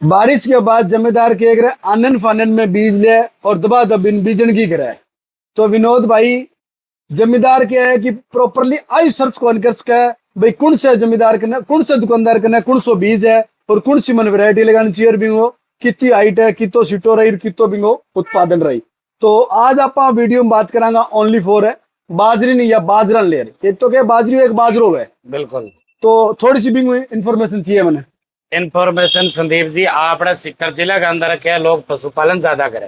बारिश के बाद जमींदार के एक आनन फानन में बीज ले और दबा दबिन बीजन की करे। तो विनोद भाई, जमींदार क्या है कि प्रॉपरली आई सर्च कौन कर सके भाई कौन से जमींदार के कौन से दुकानदार के कौन सो बीज है और कौन सी मन वैरायटी लगानी चाहिए बिंगो कितनी हाइट है कितो सीटो रही कितो बिंगो उत्पादन रही। तो आज आप वीडियो में बात करांगा ओनली फॉर है बाजरी नहीं या बाजरा ले रही। एक तो क्या बाजरी एक बाजरो है। बिल्कुल। तो थोड़ी सी बिंगो इन्फॉर्मेशन चाहिए मैंने। इन्फॉर्मेशन संदीप जी, आपने सिक्कर जिला के अंदर क्या लोग पशुपालन ज्यादा करे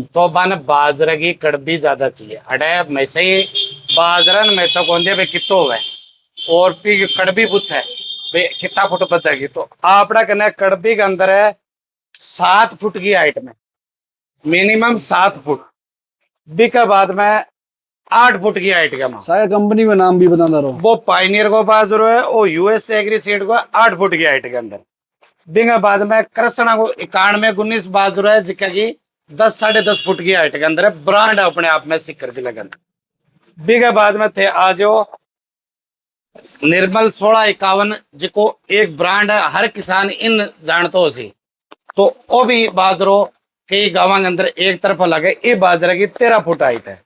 तो बन बाजरा की कड़बी ज्यादा चाहिए। अटे में से ही बाजरन में तो कौन दे कितो है और भी कड़बी पूछे भाई कितना फुट बचेगी। तो आपड़ा कने कड़बी के अंदर है 7 फुट की हाइट में, मिनिमम 7 फुट बी के बाद में 8 फुट की हाइट का साया कंपनी में नाम भी बताना रहो। वो पाइनियर को बाजरो है और यूएस एग्री सीड को 8 फुट की हाइट के अंदर। बिंगा बाद में कृष्णा को 91-19 बाजरो है जिसका की 10-10.5 फुट की हाइट के अंदर है। ब्रांड है अपने आप में सिक्कर जिला के अंदर। बिंगा बाद में थे आज निर्मल 1651 जिको एक ब्रांड है, हर किसान इन जानतो हो सी। तो वो भी बाजरो कई गाँव के अंदर एक तरफ लगे। ये बाजरा की 13 फुट हाइट है।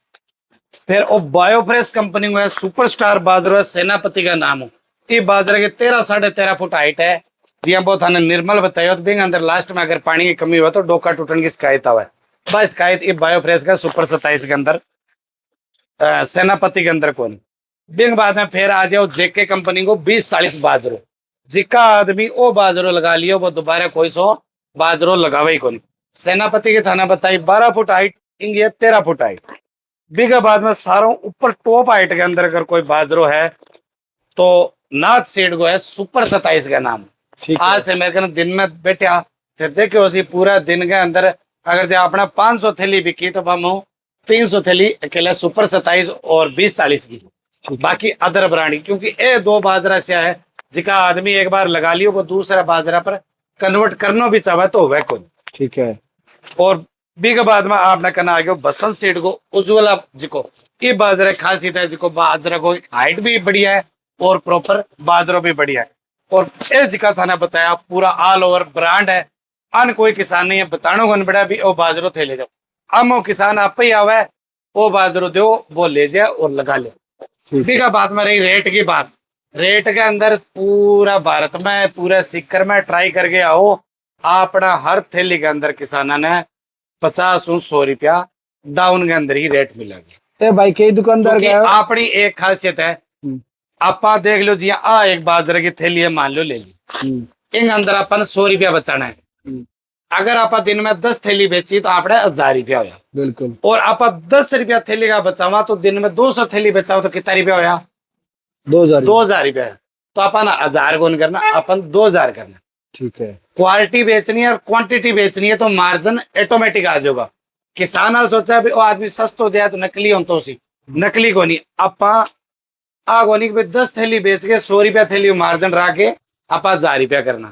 फिर वो बायोफ्रेश कंपनी में सुपरस्टार बाजरो है, सेनापति का नाम हो। ये बाजरे के 13-13.5 फुट हाइट है। जी हम बहुत निर्मल बताया तो बिंग अंदर लास्ट में अगर पानी की कमी हुआ तो डोका टूटने की शिकायत हुआ है। बस शिकायत ये बायोफ्रेश का सुपर 27 के अंदर सेनापति के अंदर कौन बिंग बाद में फिर आ जाओ जेके कंपनी को 20-40 बाजरो जिका आदमी वो बाजरो लगा लियो वो दोबारा कोई सो बाजरो लगावे ही कौन। सेनापति के थाना बताई 12 फुट हाइट, इंगे 13 फुट हाइट। बिगा बाद में सारों ऊपर टॉप हाइट के अंदर अगर कोई बाजरो है तो नाथ सीड को है सुपर 27 का नाम। आज थे मेरे दिन में बैठा थे देखो उसी पूरा दिन के अंदर अगर जो अपना 500 थैली बिकी तो हम 300 थैली अकेला सुपर 27 और 20-40 की, बाकी अदर ब्रांड की। क्योंकि ये 2 बाजरा से है जिका आदमी एक बार लगा लियो वो दूसरा बाजरा पर कन्वर्ट करना भी चाहे तो वह कौन। ठीक है। और बिग बाद में आपने कहना आ गया बसंत सीड को उज्ज्वला जिको ये बाजरा खासियत है जिको बाजरा को हाइट भी बढ़िया है और प्रॉपर बाजरो भी बढ़िया है। और इस जिका थाना बताया पूरा ऑल ओवर ब्रांड है। अन कोई किसान नहीं है बतानो को बड़ा भी वो बाजरो थे ले जाओ। हम वो किसान आप ही आवे वो बाजरो दो वो ले जाए और लगा ले। बिगा बाद में रही रेट की बात। रेट के अंदर पूरा भारत में पूरे सिक्कर में ट्राई करके आओ अपना हर थैली के अंदर किसाना ने 50-100 रुपया डाउन के अंदर ही रेट मिलेगा। ए भाई कई दुकानदार अपनी एक खासियत है आप देख लो जी आ एक बाजरे की थैली है मान लो ले ली इन अंदर अपन 100 रुपया बचाना है। अगर आप दिन में 10 थैली बेची तो आपने 1000 रुपया होया। बिल्कुल। और आप 10 रुपया थैली का बचावा तो दिन में 200 थैली बचाओ तो कितना रुपया होया 2000 रुपया। तो अपन 1000 कौन करना अपन 2000 करना। ठीक है। क्वालिटी बेचनी है और क्वांटिटी बेचनी है तो मार्जिन ऑटोमेटिक आ जाएगा। किसान सोचा भी वो आदमी सस्तो दिया तो नकली हो तो नकली को नहीं आपा आगोनी 10 थैली बेच के 100 रुपया थैली मार्जिन रख के आप 1000 रुपया करना।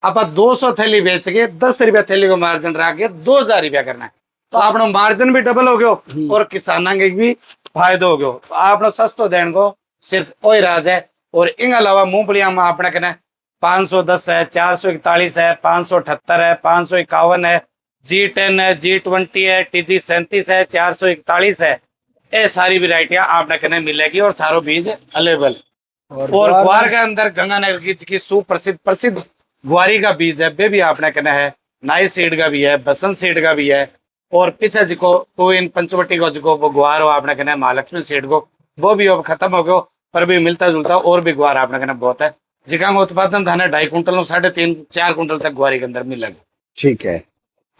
आप 200 थैली बेच के 10 रुपया थैली को मार्जिन रख के 2000 रुपया करना है। तो आपनो मार्जिन भी डबल हो गयो और किसाना के भी फायदो हो गयो। आपनो सस्तो देने को सिर्फ वही राज है। और इन अलावा मूंगफलियां में आपने कहना 510 है, 441 है, 578 है, 551 है, G10 है, G20 है, TG 37 है, 441 है। ये सारी वेराइटियां आपने कहने मिलेगी और सारो बीज अवेलेबल। और ग्वार के अंदर गंगानगर की सुप्रसिद्ध ग्वारी का बीज है वे भी आपने कहना है। नाई सीड का भी है, बसंत सीड का भी है। और पीछे जिको तो इन पंचवटी को जिको वो ग्वार हो आपने कहना है महालक्ष्मी सीड को वो भी अब खत्म हो गयो पर भी मिलता जुलता और भी ग्वार आपने कहना बहुत है जिका उत्पादन धाना 2.5 कुंटल 3.5-4 कुंटल तक ग्वारी के अंदर मिलेगा। ठीक है।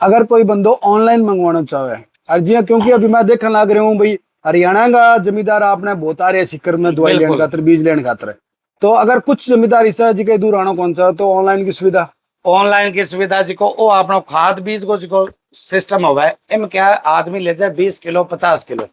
अगर कोई बंदो ऑनलाइन मंगवाना चाहे अर्जियां क्योंकि अभी मैं देखने लग रहा हूँ भाई हरियाणा का जमींदार आपने बहुत आ रहे सिक्कर में दवाई लेने खातर बीज लेने खातर। तो अगर कुछ जमींदार इसे जी दूर आना कौन सा तो ऑनलाइन की सुविधा जिको वो अपना खाद बीज को जिको सिस्टम हुआ है इम क्या आदमी ले जाए 20 किलो 50 किलो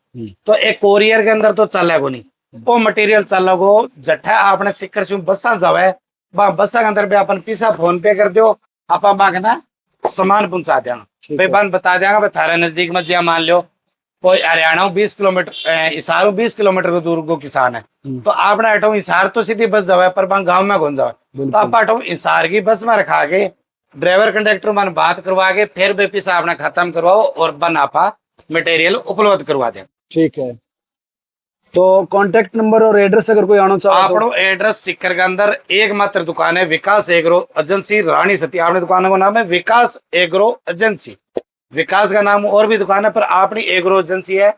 तो एक कोरियर के अंदर तो चलेगा नहीं वो मटेरियल चलेगो जट्ठा आपने सिक्कर से बसा जावे बसा के अंदर भी अपन पैसा फोन पे कर दो आप मांगना सामान पहुंचा देंगे भाई बन बता देंगे भाई थारे नजदीक में जिया मान लो कोई हरियाणा 20 किलोमीटर इसारो 20 किलोमीटर को दूर को किसान है तो आपने हटाओ इसार तो सीधी बस जावे पर गाँव में कौन जावे तो आप हटाओ इसार की बस में रखा के ड्राइवर कंडक्टर मन बात करवा के फिर भी पैसा अपना खत्म करवाओ और बन आपा मटेरियल उपलब्ध करवा दे। ठीक है, तो कांटेक्ट नंबर और एड्रेस अगर कोई आना चाहे तो? आपनो एड्रेस सीकर के अंदर एकमात्र दुकान है विकास एग्रो एजेंसी रानी सती। आपने दुकान का नाम है विकास एग्रो एजेंसी। विकास का नाम और भी दुकान है पर अपनी एग्रो एजेंसी है।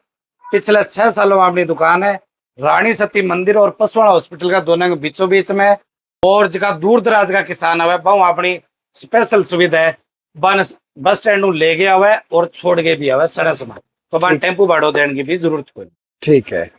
पिछले 6 सालों में अपनी दुकान है रानी सती मंदिर और पसवाड़ा हॉस्पिटल का दोनों के बीचों बीच में। और जगह दूर दराज का किसान है बहु अपनी स्पेशल सुविधा है, बस स्टैंड ले गया हुआ है और छोड़ के भी आवा सारा सामान, तो बन टेम्पू भाड़ो देने की भी जरूरत कोई। ठीक है।